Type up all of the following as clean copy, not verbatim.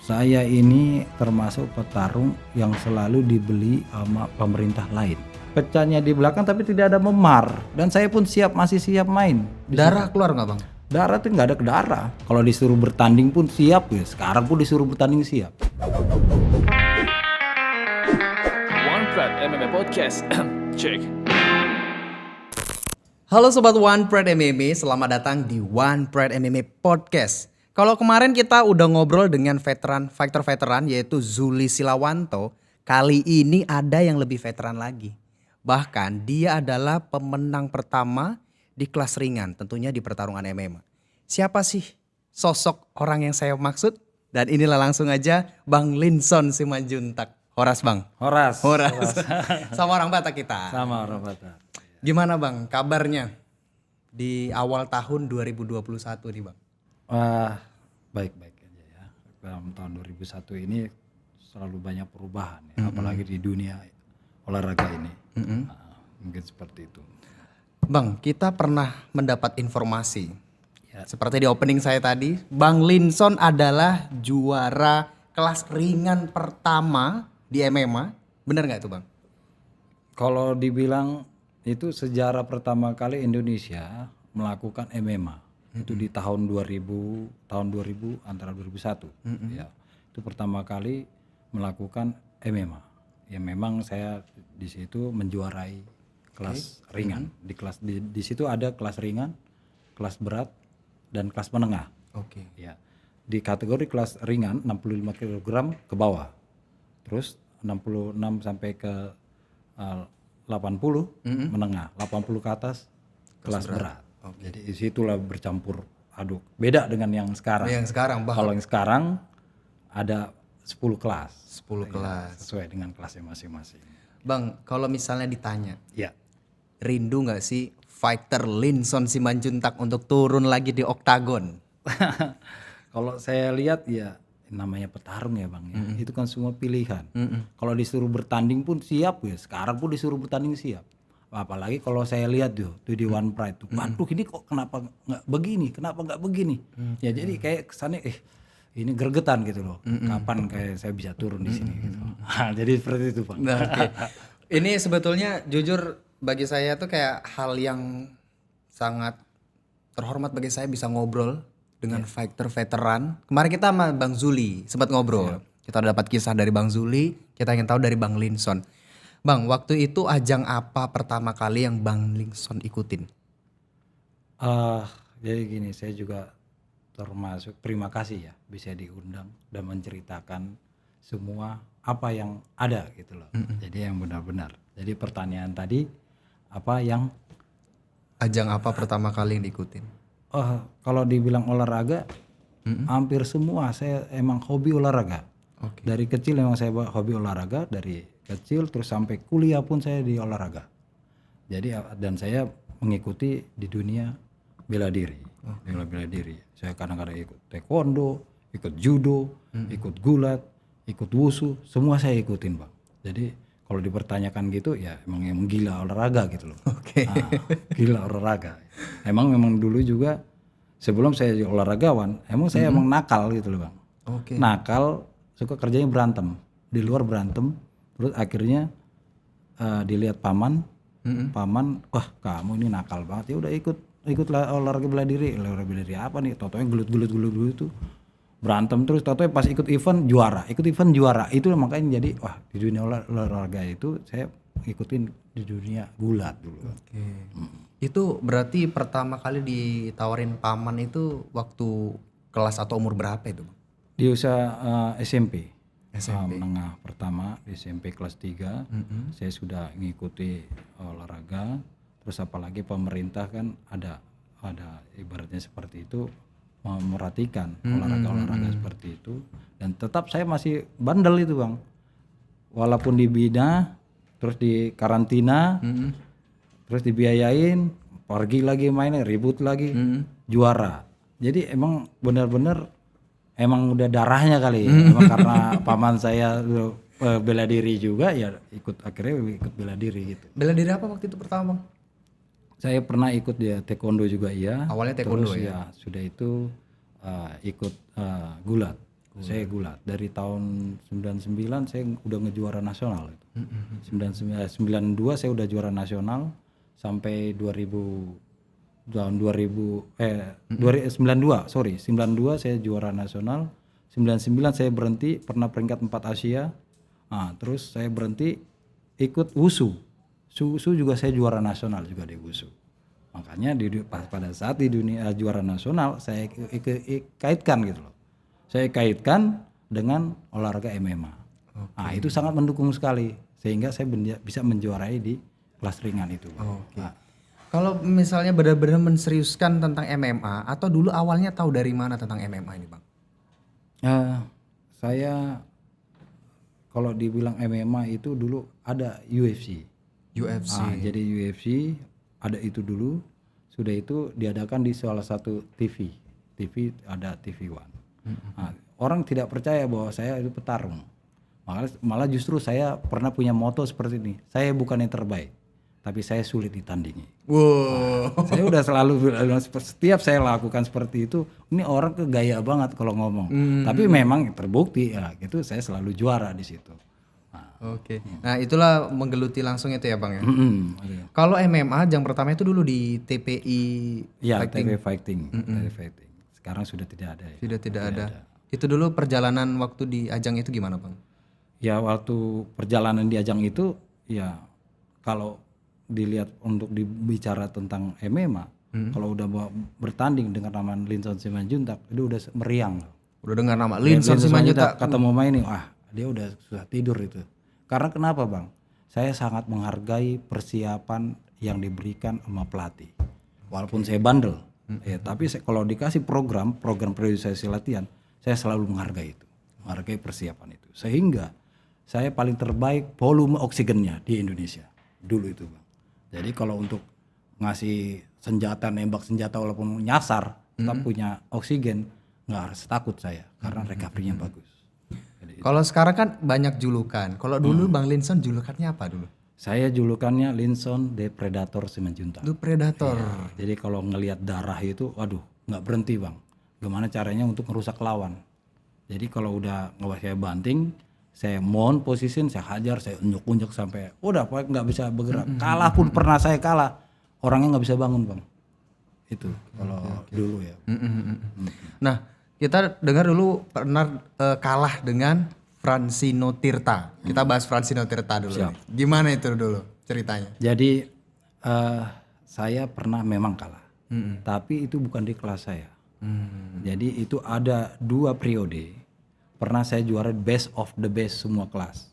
Saya ini termasuk petarung yang selalu dibeli sama pemerintah lain. Pecahnya di belakang tapi tidak ada memar dan saya pun masih siap main. Darah keluar nggak bang? Darah tuh nggak ada darah. Kalau disuruh bertanding pun siap ya. Sekarang pun disuruh bertanding siap. One Pride MMA Podcast. Check. Halo Sobat One Pride MMA, selamat datang di One Pride MMA Podcast. Kalau kemarin kita udah ngobrol dengan fighter veteran yaitu Zuli Silawanto, kali ini ada yang lebih veteran lagi. Bahkan dia adalah pemenang pertama di kelas ringan, tentunya di pertarungan MMA. Siapa sih sosok orang yang saya maksud? Dan inilah langsung aja Bang Linson Simanjuntak. Horas Bang. Horas. Sama orang Batak kita. Sama orang Batak. Gimana Bang kabarnya di awal tahun 2021 nih Bang? Wah, baik-baik aja ya. Dalam tahun 2001 ini selalu banyak perubahan ya, apalagi di dunia olahraga ini. Mungkin seperti itu. Bang, kita pernah mendapat informasi. Ya. Seperti di opening saya tadi, Bang Linson adalah juara kelas ringan pertama di MMA. Benar nggak itu Bang? Kalau dibilang itu sejarah pertama kali Indonesia melakukan MMA. Itu di tahun 2000 antara 2001 ya. Itu pertama kali melakukan MMA. Ya memang saya di situ menjuarai kelas ringan. Di situ ada kelas ringan, kelas berat dan kelas menengah. Oke. Ya. Di kategori kelas ringan 65 kg ke bawah. Terus 66 sampai ke 80 menengah, 80 ke atas kelas berat. Okay. Jadi disitulah bercampur aduk. Beda dengan yang sekarang. Yang sekarang Bang. Kalau yang sekarang ada 10 kelas. 10 kelas. Sesuai dengan kelasnya masing-masing. Bang, kalau misalnya ditanya, Ya. rindu nggak sih fighter Linson Simanjuntak untuk turun lagi di oktagon? Kalau saya lihat ya namanya petarung ya Bang ya. Itu kan semua pilihan. Kalau disuruh bertanding pun siap ya. Sekarang pun disuruh bertanding siap. Apalagi kalau saya lihat tuh di One Pride tuh, waduh ini kok kenapa nggak begini? Ya jadi kayak kesannya ini gregetan gitu loh. Kapan kayak saya bisa turun di sini gitu. Jadi seperti itu Bang. Nah, okay. Ini sebetulnya jujur bagi saya tuh kayak hal yang sangat terhormat bagi saya bisa ngobrol dengan fighter veteran. Kemarin kita sama Bang Zuli sempat ngobrol. Kita dapat kisah dari Bang Zuli, kita ingin tahu dari Bang Linson. Bang, waktu itu ajang apa pertama kali yang Bang Linson ikutin? Jadi gini, saya juga termasuk terima kasih ya bisa diundang dan menceritakan semua apa yang ada gitu loh. Jadi yang benar-benar. Jadi pertanyaan tadi Ajang apa pertama kali yang diikutin? Kalau dibilang olahraga, hampir semua saya emang hobi olahraga. Okay. Dari kecil emang saya hobi olahraga, dari kecil terus sampai kuliah pun saya di olahraga. Jadi dan saya mengikuti di dunia bela diri, bela diri. Saya kadang-kadang ikut taekwondo, ikut judo, ikut gulat, ikut wushu, semua saya ikutin Bang. Jadi kalau dipertanyakan gitu ya emang gila olahraga gitu loh. Oke. Gila olahraga. Memang dulu juga sebelum saya jadi olahragawan, saya emang nakal gitu loh Bang. Oke. Nakal, suka kerjanya berantem, di luar berantem. Terus akhirnya dilihat paman, wah kamu ini nakal banget, ya udah ikut olahraga bela diri apa nih? Totonya gelut itu berantem terus, totonya pas ikut event juara, itu makanya jadi wah di dunia olahraga itu saya ikutin di dunia gulat dulu. Oke. Itu berarti pertama kali ditawarin paman itu waktu kelas atau umur berapa itu? Di usia SMP. Menengah pertama di SMP kelas 3 saya sudah mengikuti olahraga. Terus apalagi pemerintah kan ada ibaratnya seperti itu memerhatikan olahraga seperti itu, dan tetap saya masih bandel itu Bang, walaupun dibina terus di karantina terus dibiayain, pergi lagi mainnya ribut lagi, juara. Jadi emang benar-benar emang udah darahnya kali ya. Emang karena paman saya bela diri juga ya akhirnya ikut bela diri gitu. Bela diri apa waktu itu pertama Bang? Saya pernah ikut ya taekwondo juga iya. Awalnya taekwondo. Terus ya sudah itu ikut gulat. Saya gulat. Dari tahun 99 saya udah ngejuara nasional itu. 92 saya udah juara nasional sampai 92 saya juara nasional. 99 saya berhenti, pernah peringkat 4 Asia. Nah, terus saya berhenti ikut WUSU. WUSU juga saya juara nasional juga di WUSU. Makanya pada saat di dunia juara nasional saya kaitkan gitu loh. Saya kaitkan dengan olahraga MMA. Nah, itu sangat mendukung sekali sehingga saya bisa menjuarai di kelas ringan itu. Nah, Kalau misalnya benar-benar menseriuskan tentang MMA atau dulu awalnya tahu dari mana tentang MMA ini Bang? Saya kalau dibilang MMA itu dulu ada UFC. Jadi UFC ada itu dulu. Sudah itu diadakan di salah satu TV ada TV One. Nah, orang tidak percaya bahwa saya itu petarung. Malah justru saya pernah punya moto seperti ini. Saya bukan yang terbaik, tapi saya sulit ditandingi. Wow. Saya udah selalu setiap saya lakukan seperti itu, ini orang kegaya banget kalau ngomong. Tapi memang terbukti ya, gitu saya selalu juara di situ. Oke. Nah, itulah menggeluti langsung itu ya Bang ya. Iya. Kalau MMA yang pertama itu dulu di TPI Ya, TV Fighting. Sekarang sudah tidak ada ya. sudah tidak ada. Itu dulu perjalanan waktu di ajang itu gimana Bang? Ya, waktu perjalanan di ajang itu ya kalau dilihat untuk dibicara tentang MMA, kalau udah bertanding dengan nama Linson Simanjuntak itu udah meriang. Udah dengar nama Linson Simanjuntak. Kata mau main nih, dia udah susah tidur itu. Karena kenapa Bang? Saya sangat menghargai persiapan yang diberikan sama pelatih. Walaupun saya bandel, ya, tapi kalau dikasih program periodisasi latihan, saya selalu menghargai itu, menghargai persiapan itu. Sehingga saya paling terbaik volume oksigennya di Indonesia dulu itu Bang. Jadi kalau untuk ngasih senjata, nembak senjata walaupun nyasar, tetap punya oksigen, nggak harus takut saya karena recovery-nya bagus. Kalau sekarang kan banyak julukan. Kalau dulu Bang Linson julukannya apa dulu? Saya julukannya Linson The Predator Simanjuntak. Itu Predator. Jadi kalau ngelihat darah itu, waduh, nggak berhenti Bang. Gimana caranya untuk merusak lawan? Jadi kalau udah saya banting, saya mon posisin, saya hajar, saya unjuk-unjuk sampai udah pokoknya nggak bisa bergerak. Kalah pun pernah saya kalah, orangnya nggak bisa bangun Bang. Itu kalau dulu ya. Nah, kita dengar dulu pernah kalah dengan Francino Tirta. Kita bahas Francino Tirta dulu. Gimana itu dulu ceritanya? Jadi saya pernah memang kalah, tapi itu bukan di kelas saya. Jadi itu ada 2 periode. Pernah saya juara best of the best semua kelas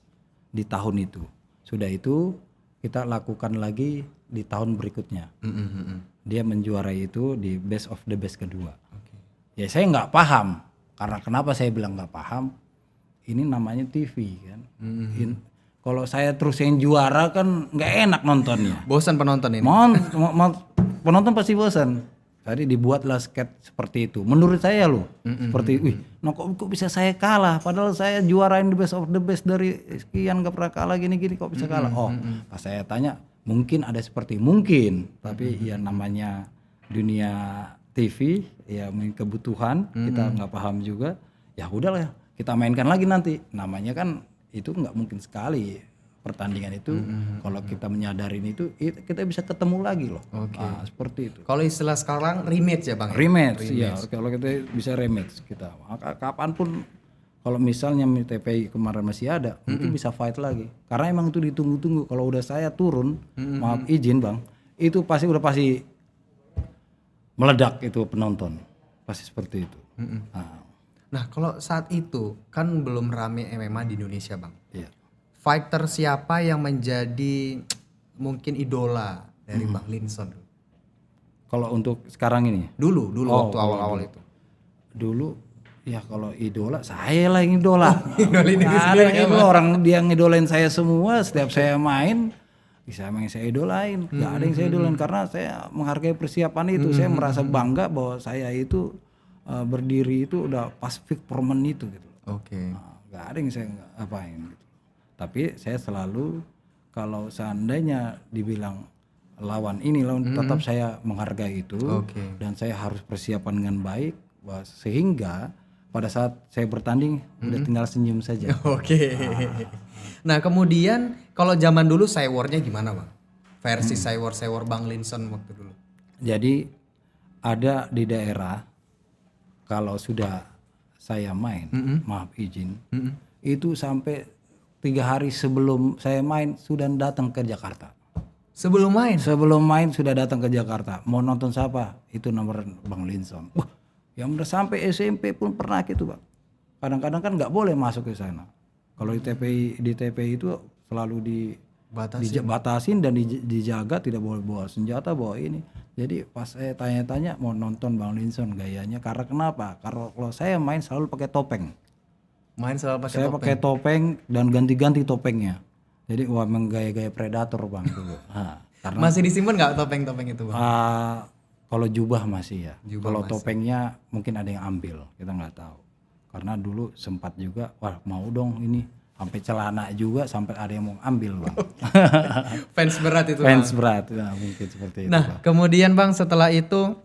di tahun itu. Sudah itu kita lakukan lagi di tahun berikutnya. Dia menjuarai itu di best of the best kedua. Ya saya nggak paham, karena kenapa saya bilang nggak paham? Ini namanya TV kan. Kalau saya terus yang juara kan nggak enak nontonnya. Bosan penonton ini. Penonton pasti bosan. Tadi dibuatlah sketch seperti itu. Menurut saya loh, seperti, kok bisa saya kalah? Padahal saya juarain the best of the best dari sekian nggak pernah kalah gini-gini, kok bisa kalah? Pas saya tanya, mungkin ada mungkin, tapi ya namanya dunia TV, ya mungkin kebutuhan kita nggak paham juga. Ya udahlah, kita mainkan lagi nanti. Namanya kan itu nggak mungkin sekali. Pertandingan itu kalau kita menyadarin itu kita bisa ketemu lagi loh. Nah, seperti itu. Kalau istilah sekarang rematch ya Bang? Rematch. Ya, kalau kita bisa rematch kita. Kapanpun kalau misalnya TPI kemarin masih ada, mungkin bisa fight lagi. Karena emang itu ditunggu-tunggu. Kalau udah saya turun, maaf izin Bang, itu pasti meledak itu penonton. Pasti seperti itu. Nah, kalau saat itu kan belum rame MMA di Indonesia Bang. Iya. Fighter siapa yang menjadi mungkin idola dari Bang Linson? Kalau untuk sekarang ini? Dulu waktu awal-awal itu. Dulu ya kalau idola saya lah yang idola. Idolin diri Ada yang idola, orang dia ngidolain saya semua setiap saya main. Bisa yang saya idolain, nggak ada yang saya idolain karena saya menghargai persiapan itu. Saya merasa bangga bahwa saya itu berdiri itu udah pas peak performance itu gitu. Oke. Nggak ada yang saya apain gitu. Tapi saya selalu kalau seandainya dibilang lawan tetap saya menghargai itu dan saya harus persiapan dengan baik sehingga pada saat saya bertanding udah tinggal senyum saja. Oke. Nah kemudian kalau zaman dulu Cywornya gimana bang? Versi Cywar Bang Linson waktu dulu. Jadi ada di daerah kalau sudah saya main, maaf izin, itu sampai 3 hari sebelum saya main sudah datang ke Jakarta. Sebelum main? Sebelum main sudah datang ke Jakarta. Mau nonton siapa? Itu nomor Bang Linson. Wah, yang udah sampai SMP pun pernah gitu bang. Kadang-kadang kan nggak boleh masuk ke sana. Kalau di TPI itu selalu dibatasin dan dijaga, tidak boleh bawa senjata, bawa ini. Jadi pas saya tanya-tanya mau nonton Bang Linson gayanya, karena kenapa? Karena kalau saya main selalu pakai topeng. Main selalu pakai Saya topeng? pakai topeng dan ganti-ganti topengnya. Jadi wah menggaya-gaya predator bang dulu. Karena Masih disimpan nggak topeng-topeng itu bang? kalau jubah masih ya. Jubah Kalau masih. topengnya mungkin ada yang ambil, kita nggak tahu. Karena dulu sempat juga, wah mau dong ini. Sampai celana juga sampai ada yang mau ambil bang. Fans berat itu Fans bang? berat, ya, mungkin seperti itu. Nah Bang. kemudian bang setelah itu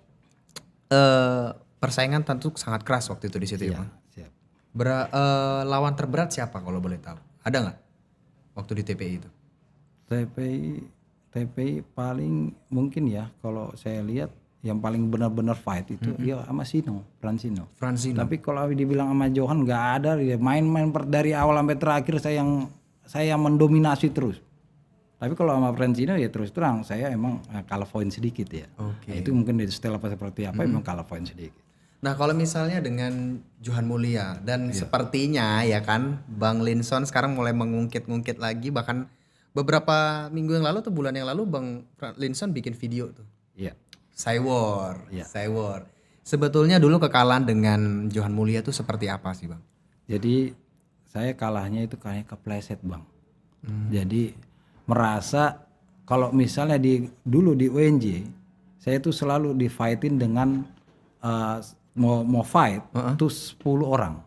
persaingan tentu sangat keras waktu itu di situ ya bang? Siap. Lawan terberat siapa kalau boleh tahu? Ada nggak waktu di TPI itu? TPI paling mungkin ya kalau saya lihat yang paling benar-benar fight itu dia sama Francino. Francino. Tapi kalau dibilang sama Johan nggak ada, dia main-main dari awal sampai terakhir saya mendominasi terus. Tapi kalau sama Francino ya terus terang saya emang kalah poin sedikit ya. Oke. Nah, itu mungkin dari setelah seperti apa emang kalah poin sedikit. Nah kalau misalnya dengan Johan Mulia dan sepertinya ya kan Bang Linson sekarang mulai mengungkit-ungkit lagi, bahkan beberapa minggu yang lalu atau bulan yang lalu Bang Linson bikin video tuh. Iya. Cywar. Iya. Sebetulnya dulu kekalahan dengan Johan Mulia tuh seperti apa sih Bang? Jadi saya kalahnya itu kayak kepleset bang. Jadi merasa kalau misalnya dulu di UNJ saya itu selalu di fightin dengan mau fight tuh 10 orang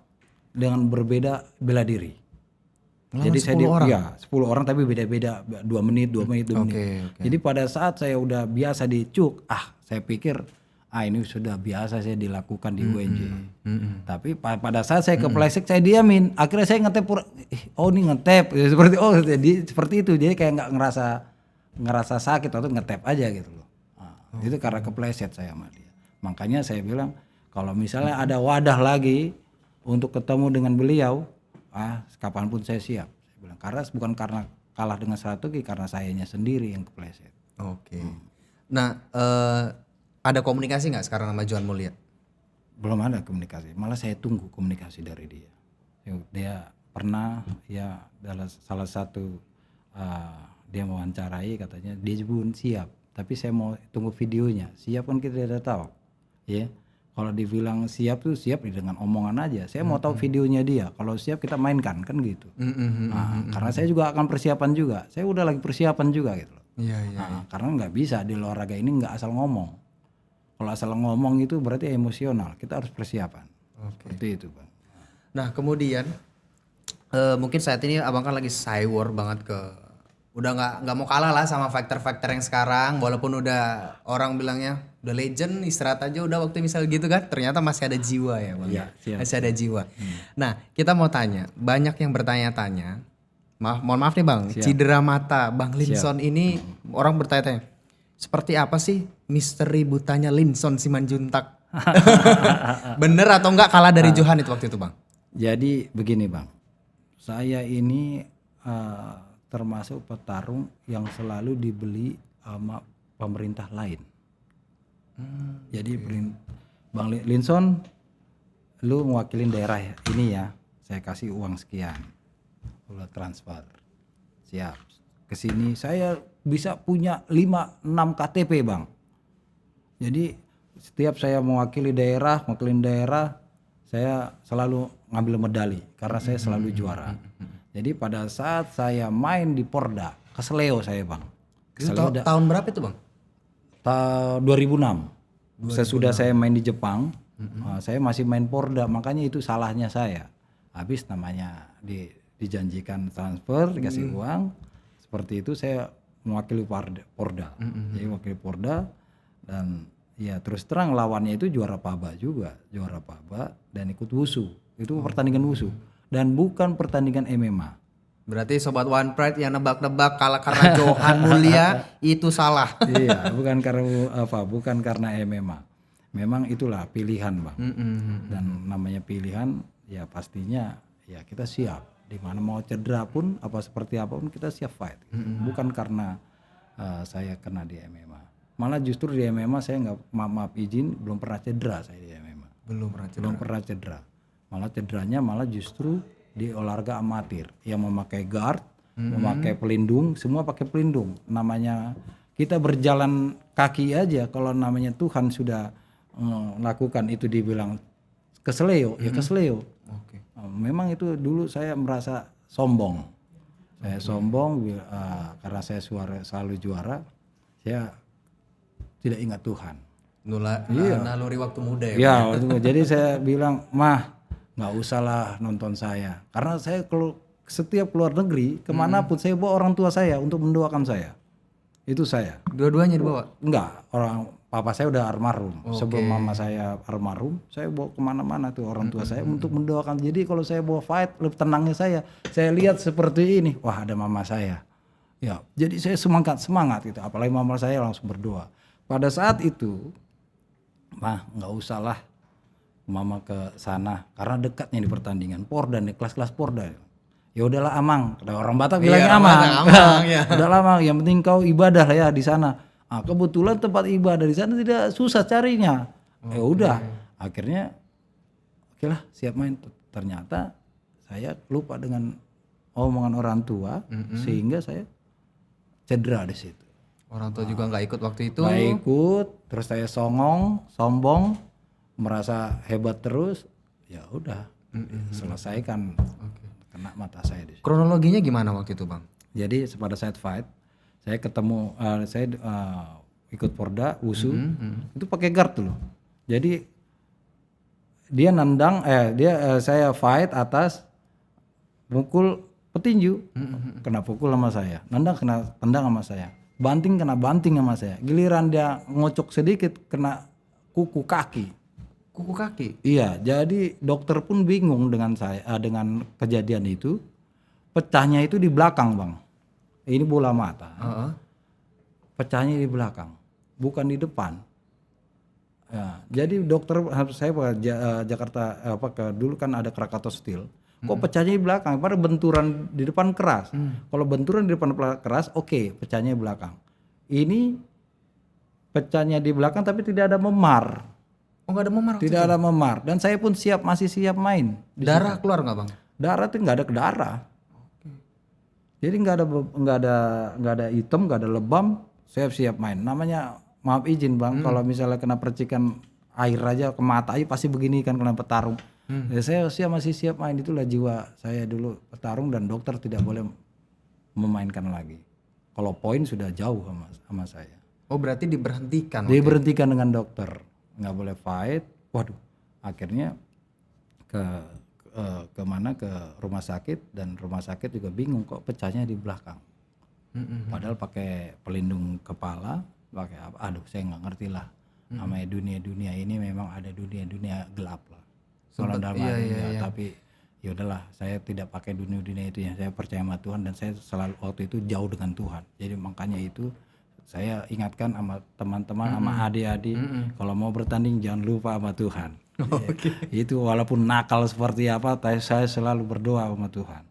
dengan berbeda bela diri. Jadi saya 10 orang tapi beda-beda 2 menit. Oke. Jadi pada saat saya udah biasa dicuk, saya pikir ini sudah biasa saya dilakukan di UNJ. Tapi pada saat saya kepleset saya diamin. Akhirnya saya ngetep ini ngetep seperti itu. Jadi kayak nggak ngerasa sakit atau ngetep aja gitu loh. Itu karena kepleset saya sama dia. Makanya saya bilang kalau misalnya ada wadah lagi untuk ketemu dengan beliau, kapanpun saya siap. Saya bilang bukan karena kalah dengan strategi, karena sayanya sendiri yang kepleset. Oke. Nah ada komunikasi nggak sekarang sama Johan Mulia? Belum ada komunikasi, malah saya tunggu komunikasi dari dia. Dia pernah ya dalam salah satu dia mewawancarai katanya dia pun siap, tapi saya mau tunggu videonya. Siap kan kita tidak tahu, ya. Kalau dibilang siap tuh siap dengan omongan aja. Saya mau tahu videonya dia. Kalau siap kita mainkan kan gitu. Karena saya juga akan persiapan juga. Saya udah lagi persiapan juga gitu loh. Iya. Karena nggak bisa di olahraga ini nggak asal ngomong. Kalau asal ngomong itu berarti emosional. Kita harus persiapan. Seperti itu bang. Nah kemudian mungkin saat ini abang kan lagi cywar banget udah nggak mau kalah lah sama fighter-fighter yang sekarang, walaupun udah orang bilangnya udah legend, istirahat aja udah waktu misal gitu kan, ternyata masih ada jiwa ya bang. Iya, siap. Masih ada jiwa. Nah kita mau tanya, banyak yang bertanya-tanya, mohon maaf nih bang, cedera mata Bang Linson ini orang bertanya-tanya, seperti apa sih misteri butanya Linson Simanjuntak? Bener atau enggak kalah dari Johan itu waktu itu bang? Jadi begini bang, saya ini termasuk petarung yang selalu dibeli sama pemerintah lain. Jadi Bang Linson, lu mewakilin daerah ini ya, saya kasih uang sekian, lu transfer, siap. Kesini saya bisa punya 5-6 KTP bang. Jadi setiap saya mewakilin daerah, saya selalu ngambil medali karena saya selalu juara. Jadi pada saat saya main di Porda, Keseleo saya bang. Tahun berapa itu bang? Tahun 2006. Sesudah saya main di Jepang, saya masih main Porda, makanya itu salahnya saya. Habis namanya dijanjikan transfer, dikasih uang, seperti itu saya mewakili Porda. Jadi wakil Porda dan Ya terus terang lawannya itu juara PABA juga, juara PABA dan ikut WUSU. Itu pertandingan WUSU dan bukan pertandingan MMA. Berarti sobat One Pride yang nebak-nebak kalah karena Johan Mulia itu salah. Iya, bukan karena MMA. Memang itulah pilihan, Bang. Dan namanya pilihan ya pastinya ya kita siap. Di mana mau cedera pun apa seperti apapun kita siap fight. Bukan karena saya kena di MMA. Malah justru di MMA saya nggak maaf izin belum pernah cedera saya di MMA. Belum pernah cedera. Malah cederanya malah justru di olahraga amatir yang memakai guard, memakai pelindung, semua pakai pelindung. Namanya kita berjalan kaki aja kalau namanya Tuhan sudah lakukan itu dibilang kesleo, ya kesleo. Memang itu dulu saya merasa sombong. Saya sombong karena saya selalu juara. Saya tidak ingat Tuhan. Naluri waktu muda ya. Ya, jadi saya bilang, "Mah, nggak usah lah nonton saya." Karena saya setiap keluar negeri, kemanapun saya bawa orang tua saya untuk mendoakan saya. Itu saya. Dua-duanya dibawa? Enggak, papa saya udah almarhum. Sebelum mama saya almarhum, saya bawa kemana-mana tuh orang tua saya untuk mendoakan. Jadi kalau saya bawa fight, lebih tenangnya saya lihat seperti ini, wah ada mama saya. Ya, jadi saya semangat gitu. Apalagi mama saya langsung berdoa. Pada saat itu, mah nggak usah lah mama ke sana karena dekatnya di pertandingan Porda nih, kelas-kelas Porda. Ya udahlah Amang, ada orang Batak bilangnya Amang. Ya. Udahlah Amang, yang penting kau ibadah lah ya di sana. Kebetulan tempat ibadah di sana tidak susah carinya. Ya udah, akhirnya oke lah siap main. Ternyata saya lupa dengan omongan orang tua sehingga saya cedera di situ. Orang tua juga nggak ikut waktu itu. Nggak ikut, terus saya sombong, merasa hebat terus. Ya udah, selesaikan kena mata saya di situ. Kronologinya gimana waktu itu, Bang? Jadi pada saat fight, saya ketemu, saya ikut Porda, WUSU, itu pakai guard dulu. Jadi dia nendang, saya fight atas, mukul petinju, kena pukul sama saya, nendang kena tendang sama saya, banting kena banting sama saya, giliran dia ngocok sedikit kena kuku kaki. Kuku kaki? Iya, jadi dokter pun bingung dengan saya, dengan kejadian itu. Pecahnya itu di belakang, Bang. Ini bola mata. Pecahnya di belakang, bukan di depan. Ya, jadi dokter saya Jakarta dulu kan ada Krakatau Steel. Kok pecahnya di belakang? Padahal benturan di depan keras. Kalau benturan di depan keras, oke, pecahnya di belakang. Ini pecahnya di belakang tapi tidak ada memar. Oh, nggak ada memar? Tidak ada memar. Dan saya pun masih siap main. Darah keluar nggak, Bang? Darah tuh nggak ada darah. Jadi nggak ada hitam, nggak ada lebam. Saya siap main. Namanya maaf izin Bang, kalau misalnya kena percikan air aja ke mata aja pasti begini kan kena petarung. Ya, saya masih siap main, itulah jiwa saya dulu petarung dan dokter tidak boleh memainkan lagi. Kalau poin sudah jauh sama saya. Oh, berarti diberhentikan? Diberhentikan dengan dokter, nggak boleh fight. Waduh, akhirnya ke rumah sakit dan rumah sakit juga bingung kok pecahnya di belakang. Padahal pakai pelindung kepala, pakai apa? Aduh, saya nggak ngerti lah. Namanya dunia ini memang ada dunia gelap lah. Kalau dalam tapi ya udahlah, saya tidak pakai dunia itu ya. Saya percaya sama Tuhan dan saya selalu waktu itu jauh dengan Tuhan. Jadi makanya itu saya ingatkan sama teman-teman, sama adik-adik, kalau mau bertanding jangan lupa sama Tuhan. Itu walaupun nakal seperti apa, saya selalu berdoa sama Tuhan.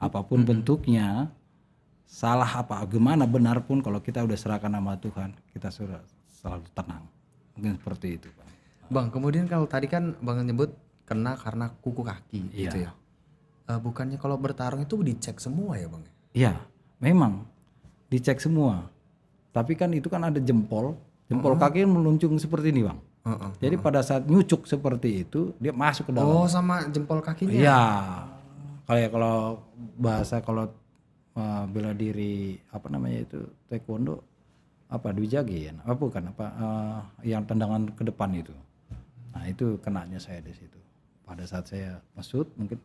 Apapun bentuknya, salah apa, gimana benar pun, kalau kita udah serahkan sama Tuhan, kita sudah selalu tenang. Mungkin seperti itu, Bang. Bang, kemudian kalau tadi kan Bang nyebut kena karena kuku kaki, gitu ya. Bukannya kalau bertarung itu dicek semua ya, Bang? Iya, memang dicek semua. Tapi kan itu kan ada jempol kaki meluncung seperti ini, Bang. Jadi pada saat nyucuk seperti itu dia masuk ke dalam. Oh, sama jempol kakinya? Iya. Kalau bahasa bela diri apa namanya itu taekwondo apa dujagi ya? Apa bukan apa yang tendangan ke depan itu. Nah, itu kenanya saya di situ. Pada saat saya masuk mungkin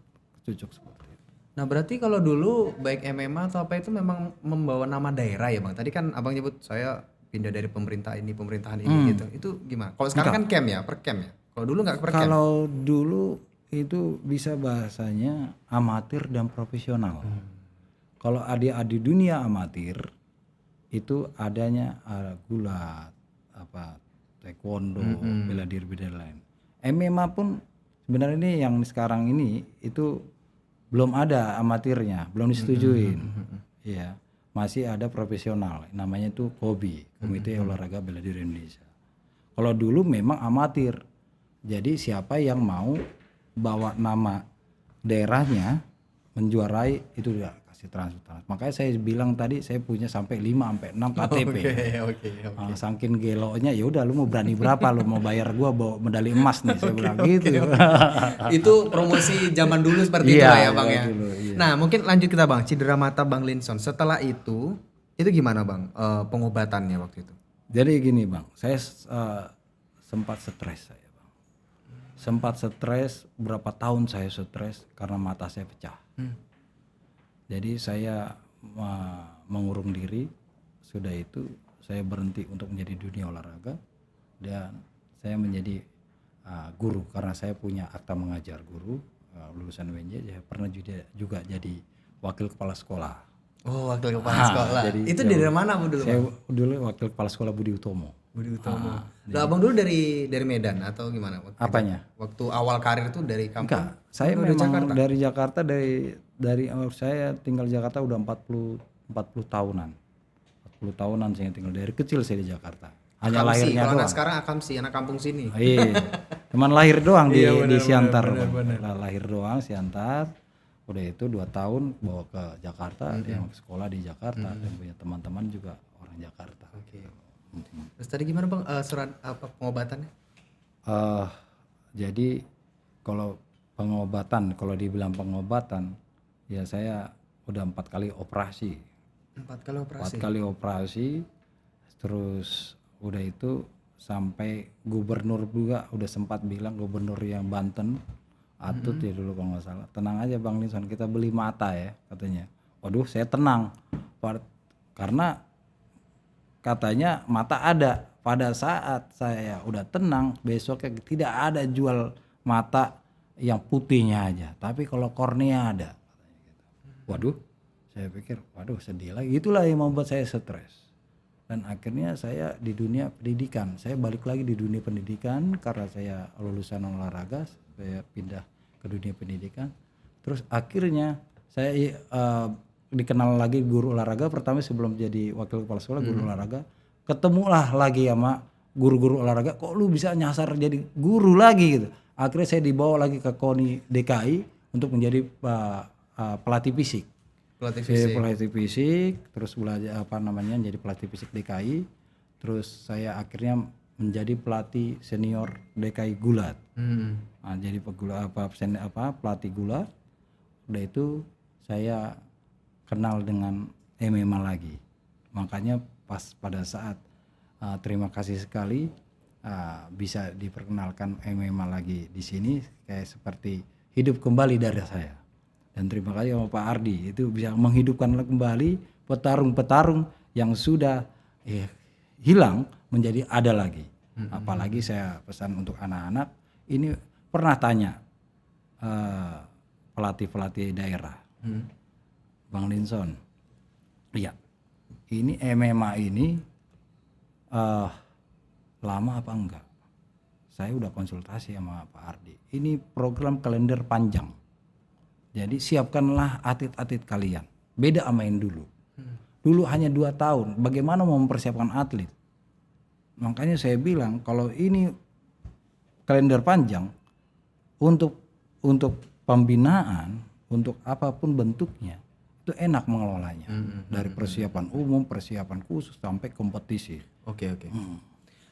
cucuk seperti itu. Nah, berarti kalau dulu baik MMA atau apa itu memang membawa nama daerah ya, Bang? Tadi kan Abang nyebut saya pindah dari pemerintahan ini gitu. Itu gimana? Kalau sekarang kan camp ya, per camp ya. Kalau dulu nggak per camp. Kalau dulu itu bisa bahasanya amatir dan profesional. Kalau di dunia amatir itu adanya gulat, taekwondo, bela diri lain. MMA pun sebenarnya ini yang sekarang ini itu belum ada amatirnya, belum disetujuin. Iya, masih ada profesional, namanya itu KOBI, Komite Olahraga Bela Diri Indonesia. Kalau dulu memang amatir. Jadi siapa yang mau bawa nama daerahnya menjuarai itu udah kasih transfer. Makanya saya bilang tadi saya punya sampai 5 sampai 6 KTP. Oke. Saking gelonya ya udah lu mau berani berapa lu mau bayar gua bawa medali emas nih saya bilang gitu. Itu promosi zaman dulu seperti itu Iya, ya Bang ya. dulu, iya. Nah, mungkin lanjut kita Bang, cedera mata Bang Linson. Setelah itu gimana Bang pengobatannya waktu itu? Jadi gini Bang, saya sempat stres saya Bang. Sempat stres, berapa tahun saya stres karena mata saya pecah. Jadi saya mengurung diri, sudah itu saya berhenti untuk menjadi dunia olahraga dan saya menjadi guru karena saya punya akta mengajar guru, lulusan UNJ, saya pernah juga jadi wakil kepala sekolah. Oh, wakil kepala sekolah. Jadi Itu dari mana Bu dulu? Saya dulu wakil kepala sekolah Budi Utomo. Budi Utomo. Lah Abang dulu dari Medan atau gimana? Apanya? Waktu awal karir tuh dari kampung? Enggak, saya memang dari Jakarta, dari saya tinggal di Jakarta udah 40 tahunan. 40 tahunan saya tinggal, dari kecil saya di Jakarta. Hanya Akamsi, lahirnya kalau doang. anak sekarang Akamsi, anak kampung sini. Iya. Cuman lahir doang di Siantar. bener. Lahir doang Siantar. Udah itu 2 tahun bawa ke Jakarta, dia sekolah di Jakarta dan punya teman-teman juga orang Jakarta. Oke. Terus tadi gimana Bang surat pengobatannya? Jadi kalau dibilang pengobatan, ya saya udah 4 kali operasi. 4 kali operasi. 4 kali operasi, terus udah itu sampai gubernur juga udah sempat bilang, gubernur yang Banten, Atut ya dulu kalau nggak salah, tenang aja Bang Linson, kita beli mata ya katanya. Waduh saya tenang, karena katanya mata ada. Pada saat saya udah tenang, besoknya tidak ada jual mata yang putihnya aja, tapi kalau kornea ada. Waduh, saya pikir, waduh sedih lagi. Itulah yang membuat saya stres. Dan akhirnya saya di dunia pendidikan, saya balik lagi di dunia pendidikan karena saya lulusan olahraga, saya pindah ke dunia pendidikan. Terus akhirnya saya dikenal lagi guru olahraga, pertama sebelum jadi wakil kepala sekolah guru olahraga. Ketemulah lagi sama guru-guru olahraga, kok lu bisa nyasar jadi guru lagi gitu. Akhirnya saya dibawa lagi ke KONI DKI untuk menjadi pelatih fisik. Pelatih fisik, terus belajar jadi pelatih fisik DKI. Terus saya akhirnya menjadi pelatih senior DKI gulat. Nah, jadi pelatih gulat. Udah itu saya kenal dengan MMA lagi. Makanya pas pada saat terima kasih sekali bisa diperkenalkan MMA lagi di sini, kayak seperti hidup kembali dari saya. Dan terima kasih sama Pak Ardi, itu bisa menghidupkan kembali petarung-petarung yang sudah hilang menjadi ada lagi. Apalagi saya pesan untuk anak-anak, ini pernah tanya pelatih-pelatih daerah, Bang Linson, iya, ini MMA ini lama apa enggak? Saya udah konsultasi sama Pak Ardi. Ini program kalender panjang. Jadi siapkanlah atlet-atlet kalian. Beda sama yang dulu. Dulu hanya 2 tahun. Bagaimana mau mempersiapkan atlet? Makanya saya bilang kalau ini kalender panjang untuk pembinaan, untuk apapun bentuknya, itu enak mengelolanya. Dari persiapan umum, persiapan khusus sampai kompetisi. Oke.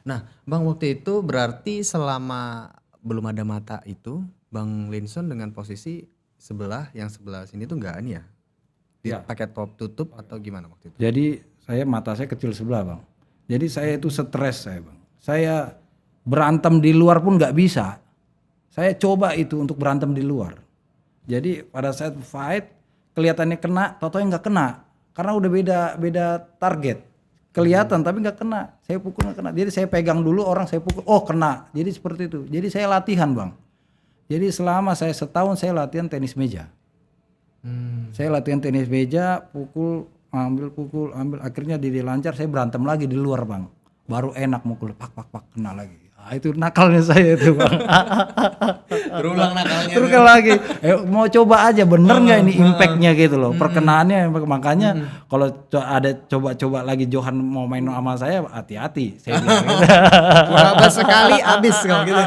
Nah, Bang waktu itu berarti selama belum ada mata itu, Bang Linson dengan posisi yang sebelah sini tuh enggak ya? Pakai top tutup atau gimana waktu itu? Jadi mata saya kecil sebelah Bang. Jadi saya itu stres saya Bang. Saya berantem di luar pun nggak bisa. Saya coba itu untuk berantem di luar. Jadi pada saat fight kelihatannya kena, tau-tau nggak kena. Karena udah beda target. kelihatan tapi nggak kena. Saya pukul nggak kena. Jadi saya pegang dulu orang saya pukul, oh kena. Jadi seperti itu. Jadi saya latihan bang. Jadi selama saya setahun saya latihan tenis meja. Saya latihan tenis meja, pukul, ambil. Akhirnya di lancar saya berantem lagi di luar bang. Baru enak mukul, pak kena lagi. Nah, itu nakalnya saya itu bang. Terulang nakalnya. Terus lagi, mau coba aja bener nggak ini impactnya gitu loh, perkenaannya. Makanya kalau ada coba-coba lagi Johan mau main sama saya, hati-hati. Saya bilang gitu. Berapa sekali abis kalau gitu.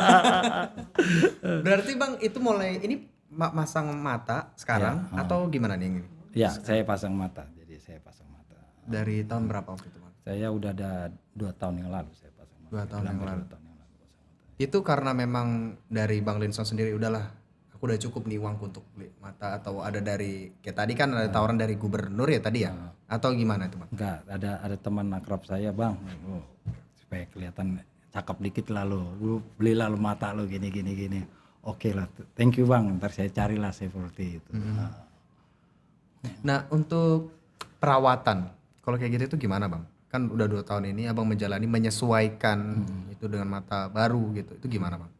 Berarti bang itu mulai ini masang mata sekarang atau gimana nih ini? Ya, saya pasang mata. Jadi saya pasang mata. Dari tahun berapa waktu itu bang? Saya udah ada 2 tahun yang lalu saya pasang mata. 2 tahun yang lalu. 2 tahun yang lalu pasang mata. Itu karena memang dari Bang Linson sendiri udahlah, aku udah cukup nih uangku untuk beli mata, atau ada dari kayak tadi kan ada tawaran dari gubernur ya tadi ya, atau gimana itu bang? Enggak, ada teman akrab saya bang, supaya kelihatan cakep dikit lah lu belilah lu mata lu gini. Oke lah, thank you bang, ntar saya carilah seperti itu. Nah untuk perawatan, kalau kayak gitu itu gimana bang? Kan udah 2 tahun ini abang menyesuaikan itu dengan mata baru gitu, itu gimana bang?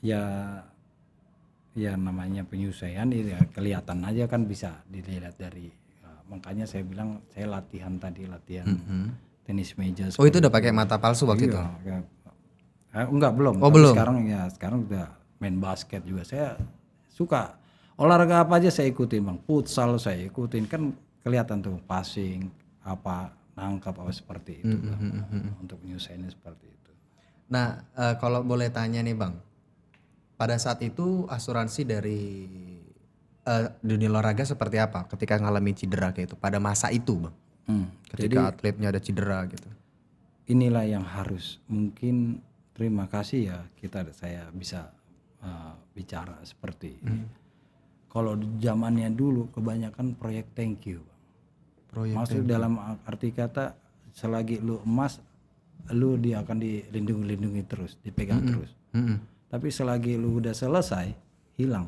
Ya namanya penyesuaian ya kelihatan aja kan, bisa dilihat dari makanya saya bilang saya latihan tenis meja. Oh itu udah pakai mata palsu waktu itu? Enggak, belum. Oh tapi belum. Sekarang udah main basket juga. Saya suka olahraga apa aja saya ikutin bang. Futsal saya ikutin, kan kelihatan tuh passing apa, nangkap apa seperti itu. Untuk penyesuaiannya seperti itu. Nah kalau boleh tanya nih bang, pada saat itu asuransi dari dunia olahraga seperti apa ketika ngalami cedera kayak itu pada masa itu bang? Ketika atletnya ada cedera gitu. Inilah yang harus, mungkin terima kasih ya saya bisa bicara seperti ini. Kalau zamannya dulu kebanyakan proyek thank you. Maksud dalam arti kata selagi lu emas, lu dia akan dilindungi terus, dipegang terus. Tapi selagi lu udah selesai, hilang.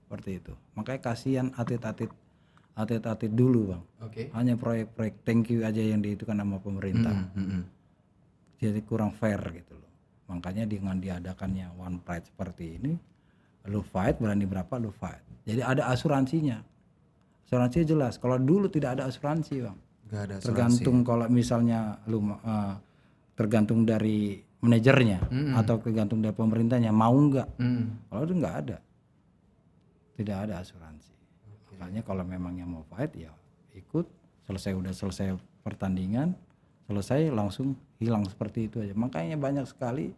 Seperti itu. Makanya kasihan atlet dulu bang. Hanya proyek-proyek thank you aja yang diitukan sama pemerintah. Jadi kurang fair gitu loh. Makanya dengan diadakannya One Pride seperti ini, lu fight berani berapa lu fight. Jadi ada asuransinya. Asuransi jelas. Kalau dulu tidak ada asuransi bang. Gak ada asuransi. Tergantung kalau misalnya lu tergantung dari manajernya atau tergantung dari pemerintahnya mau nggak. Kalau itu nggak ada, tidak ada asuransi. Makanya kalau memang yang mau fight ya ikut, selesai pertandingan, selesai langsung hilang seperti itu aja. Makanya banyak sekali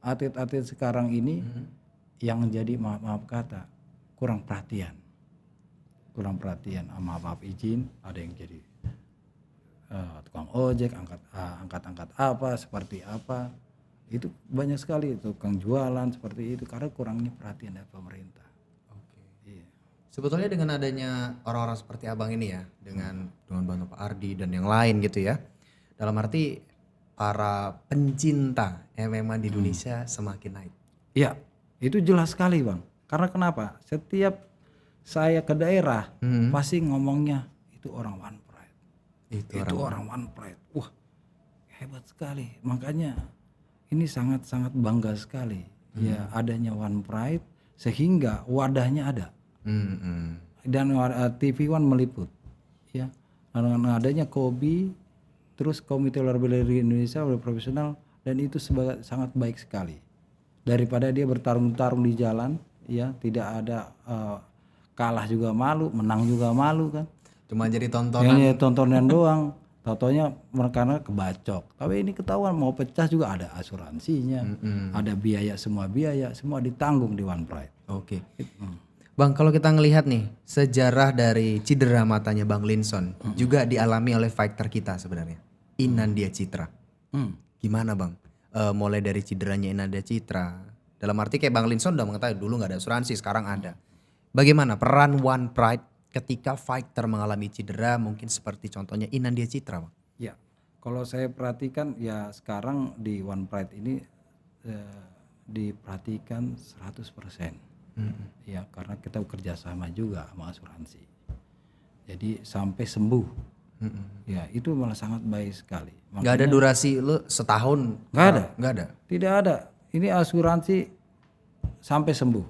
atlet-atlet sekarang ini yang jadi maaf kata kurang perhatian, maaf izin, ada yang jadi tukang ojek, angkat apa seperti apa, itu banyak sekali tukang jualan seperti itu karena kurangnya perhatian dari pemerintah. Iya. Sebetulnya dengan adanya orang-orang seperti abang ini ya, dengan bantu Pak Ardi dan yang lain gitu ya, dalam arti para pencinta MMA di Indonesia semakin naik. Iya, itu jelas sekali bang. Karena kenapa? Setiap saya ke daerah pasti ngomongnya itu orang One Pride. Itu orang One Pride. Wah, hebat sekali. Makanya ini sangat-sangat bangga sekali ya adanya One Pride, sehingga wadahnya ada. Dan TV One meliput ya. Dengan adanya Kobi, terus Komite Olahraga Bela Diri Indonesia udah profesional, dan itu sangat baik sekali. Daripada dia bertarung di jalan ya, tidak ada kalah juga malu, menang juga malu kan. Cuma jadi tontonan. Ya, tontonan doang. Tautonya karena kebacok. Tapi ini ketahuan mau pecah juga ada asuransinya. Ada biaya semua ditanggung di One Pride. Oke. Bang, kalau kita ngelihat nih sejarah dari cedera matanya Bang Linson juga dialami oleh fighter kita sebenarnya, Inandia Citra. Gimana bang? Mulai dari cederanya Inandia Citra, dalam arti kayak Bang Linson udah mengetahui dulu nggak ada asuransi, sekarang ada. Bagaimana peran One Pride ketika fighter mengalami cedera, mungkin seperti contohnya Inandia Citra bang? Ya, kalau saya perhatikan ya sekarang di One Pride ini diperhatikan 100%. Ya karena kita bekerja sama juga sama asuransi. Jadi sampai sembuh Ya itu malah sangat baik sekali. Nggak ada durasi lu setahun? Nggak ada. Nggak ada. Tidak ada. Ini asuransi sampai sembuh.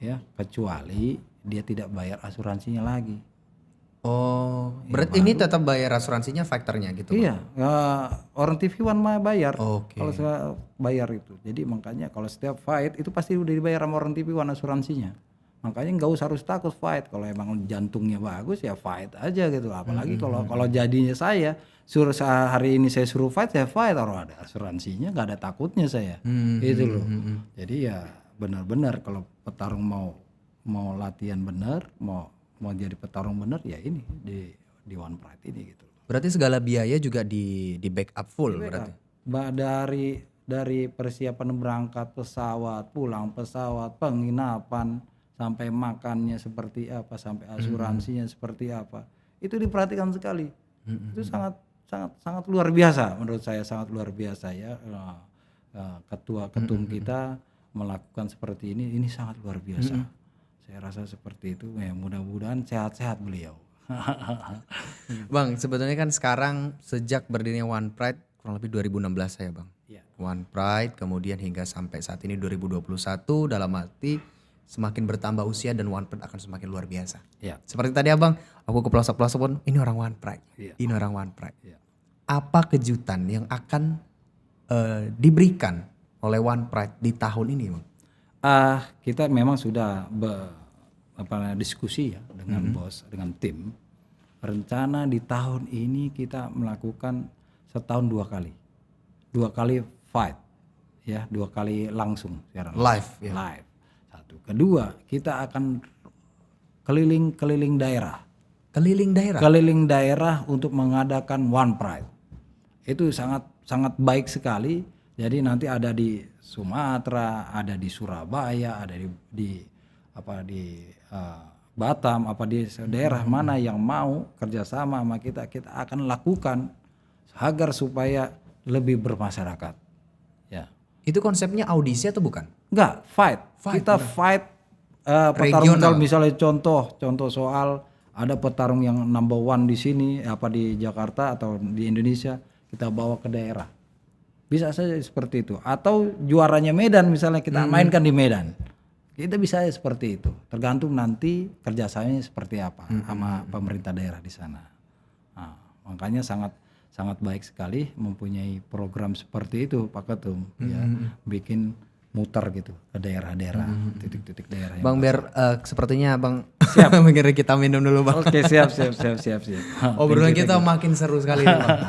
Ya, kecuali dia tidak bayar asuransinya lagi. Oh, berarti ini tetap bayar asuransinya faktornya gitu? Iya, orang TV One mah bayar. Oke. Kalau saya bayar itu. Jadi makanya kalau setiap fight itu pasti udah dibayar sama orang TV One asuransinya. Makanya nggak usah harus takut fight. Kalau emang jantungnya bagus ya fight aja gitu. Apalagi kalau jadinya saya suruh hari ini saya suruh fight, saya fight. Orang ada asuransinya nggak ada takutnya saya. Itu loh. Jadi ya benar-benar kalau petarung mau latihan benar, mau jadi petarung benar ya ini di One Pride ini gitu. Berarti segala biaya juga di backup full berarti? Dari persiapan berangkat pesawat, pulang pesawat, penginapan, sampai makannya seperti apa, sampai asuransinya seperti apa, itu diperhatikan sekali. Itu sangat luar biasa menurut saya, sangat luar biasa ya. Ketum kita melakukan seperti ini sangat luar biasa. Saya rasa seperti itu. Ya, mudah-mudahan sehat-sehat beliau. Bang, sebetulnya kan sekarang sejak berdirinya One Pride kurang lebih 2016 saya Bang. Ya. One Pride kemudian hingga sampai saat ini 2021 dalam arti semakin bertambah usia dan One Pride akan semakin luar biasa. Ya. Seperti tadi Abang, aku ke pelosok-pelosok pun ini orang One Pride. Ya. Ini orang One Pride. Ya. Apa kejutan yang akan diberikan oleh One Pride di tahun ini Bang? Kita memang sudah diskusi ya dengan bos, dengan tim. Rencana di tahun ini kita melakukan setahun 2 kali. 2 kali fight ya, 2 kali langsung secara Live, ya. live. Satu. Kedua, kita akan keliling daerah. Keliling daerah untuk mengadakan One Pride. Itu sangat baik sekali. Jadi nanti ada di Sumatera, ada di Surabaya, ada di Batam, di daerah mana yang mau kerjasama sama kita akan lakukan agar supaya lebih bermasyarakat. Ya. Itu konsepnya audisi atau bukan? Enggak, fight. Kita fight petarung Regional. misalnya contoh soal ada petarung yang number 1 di sini di Jakarta atau di Indonesia, kita bawa ke daerah. Bisa saja seperti itu. Atau juaranya Medan misalnya kita mainkan di Medan. Kita bisa seperti itu. Tergantung nanti kerjasamanya seperti apa sama pemerintah daerah di sana. Nah, makanya sangat baik sekali mempunyai program seperti itu Pak Ketum. Ya, bikin muter gitu ke daerah-daerah, titik-titik daerah. Bang biar sepertinya Bang siap mengira kita minum dulu Bang. Oke, siap. Obrolan kita makin seru sekali nih, Bang.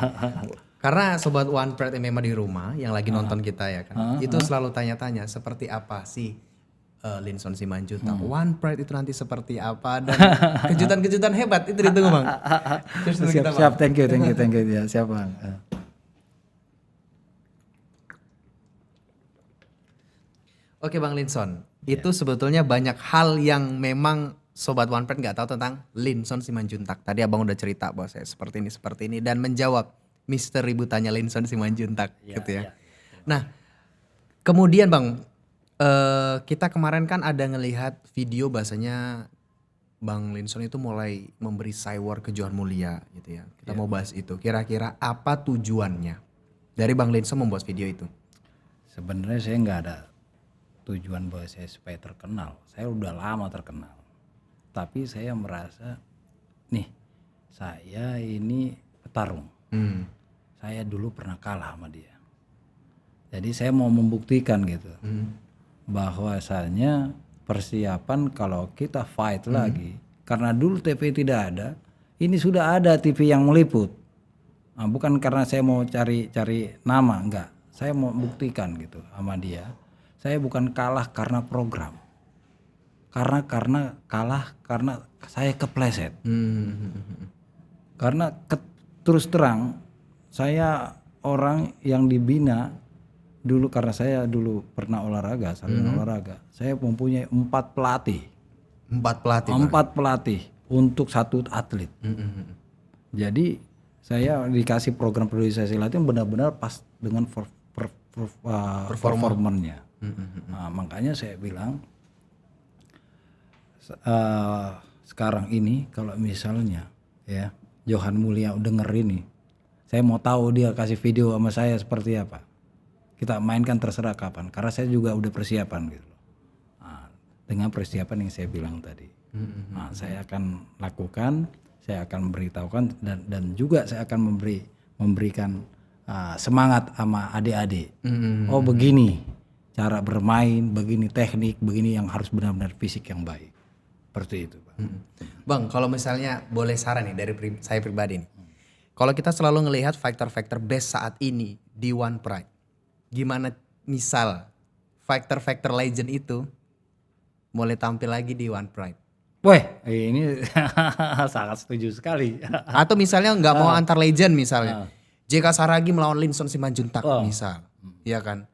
Karena sobat One Pride MMA di rumah yang lagi nonton kita ya kan, itu selalu tanya-tanya seperti apa sih Linson Simanjuntak. One Pride itu nanti seperti apa dan kejutan-kejutan hebat itu ditunggu Bang. Terus dulu kita, Bang. Siap, thank you ya, siap Bang. Oke Bang Linson, itu sebetulnya banyak hal yang memang sobat One Pride nggak tahu tentang Linson Simanjuntak. Tadi Abang udah cerita bahwa saya seperti ini dan menjawab misteri butanya Linson Simanjuntak gitu ya. Nah, kemudian Bang, kita kemarin kan ada ngelihat video bahasanya Bang Linson itu mulai memberi cywar ke Johan Mulia gitu ya. Kita mau bahas itu. Kira-kira apa tujuannya dari Bang Linson membuat video itu? Sebenarnya saya nggak ada tujuan bahwa saya supaya terkenal. Saya udah lama terkenal. Tapi saya merasa saya ini petarung. Saya dulu pernah kalah sama dia. Jadi saya mau membuktikan gitu. Bahwasanya persiapan kalau kita fight lagi. Karena dulu TV tidak ada. Ini sudah ada TV yang meliput. Nah, bukan karena saya mau cari nama, enggak. Saya mau buktikan gitu sama dia. Saya bukan kalah karena program. Karena kalah karena saya kepleset. Karena terus terang saya orang yang dibina dulu karena saya dulu pernah olahraga, salinan olahraga. Saya mempunyai 4 pelatih. 4 pelatih untuk 1 atlet. Jadi saya dikasih program periodisasi latihan benar-benar pas dengan performanya. Nah, makanya saya bilang sekarang ini kalau misalnya ya Johan Mulia dengerin nih. Saya mau tahu dia kasih video sama saya seperti apa. Kita mainkan terserah kapan. Karena saya juga udah persiapan gitu. Nah, dengan persiapan yang saya bilang tadi. Nah, saya akan lakukan, saya akan memberitahukan dan juga saya akan memberikan semangat sama adik-adik. Oh begini cara bermain, begini teknik, begini yang harus benar-benar fisik yang baik. Seperti itu, Bang. Bang, kalau misalnya boleh saran nih dari saya pribadi nih. Kalau kita selalu ngelihat fighter-fighter best saat ini di One Pride. Gimana misal fighter-fighter legend itu mulai tampil lagi di One Pride? Weh, ini sangat setuju sekali. Atau misalnya nggak mau antar legend misalnya. JK Saragi melawan Linson Simanjuntak misal. Ya kan.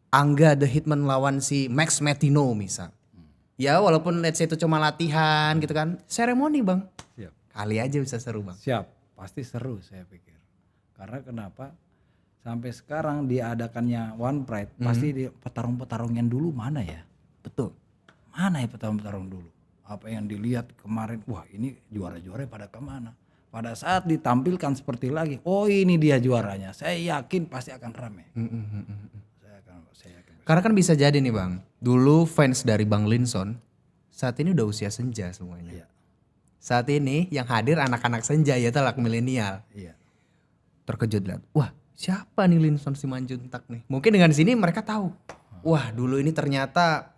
Angga The Hitman lawan si Max Metino misal. Ya walaupun let's say itu cuma latihan gitu kan. Seremoni Bang. Siap. Kali aja bisa seru Bang. Siap, pasti seru saya pikir. Karena kenapa? Sampai sekarang diadakannya One Pride, pasti di petarung-petarung yang dulu mana ya? Betul. Mana ya petarung-petarung dulu? Apa yang dilihat kemarin, wah ini juara-juara pada kemana? Pada saat ditampilkan seperti lagi, oh ini dia juaranya. Saya yakin pasti akan rame. Saya yakin. Karena kan bisa jadi nih Bang. Dulu fans dari Bang Linson, saat ini udah usia senja semuanya. Iya. Saat ini yang hadir anak-anak senja yaitu anak milenial. Iya. Terkejut lihat, wah siapa nih Linson Simanjuntak nih? Mungkin dengan sini mereka tahu, wah dulu ini ternyata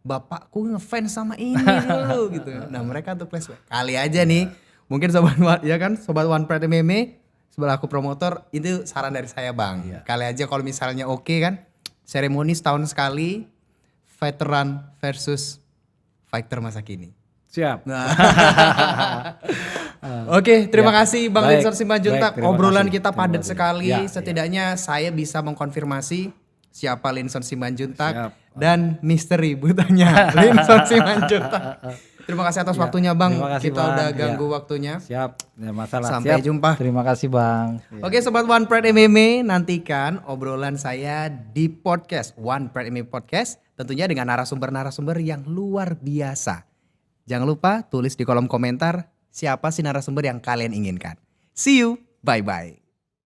bapakku ngefans sama ini dulu gitu. Nah mereka tuh flashback. Kali aja nih, mungkin sobat One Pride MMA, sebelah aku promotor, itu saran dari saya Bang. Iya. Kali aja kalau misalnya oke kan, seremoni setahun sekali, veteran versus fighter masa kini. Siap. Nah. Oke, terima kasih Bang Baik, Linson Simanjuntak. baik, terima Obrolan kasih, kita terima padat kasih. sekali. Ya, Setidaknya saya bisa mengkonfirmasi siapa Linson Simanjuntak Siap. dan misteri butanya Linson Simanjuntak. Terima kasih atas waktunya Bang. terima kasih, Kita Bang. udah Ya. ganggu waktunya. Siap, ya masalah. Sampai Siap. jumpa. Terima kasih Bang. Ya. Oke Sobat One Pride MMA, nantikan obrolan saya di podcast One Pride MMA Podcast. Tentunya dengan narasumber-narasumber yang luar biasa. Jangan lupa tulis di kolom komentar siapa sih narasumber yang kalian inginkan. See you, bye-bye.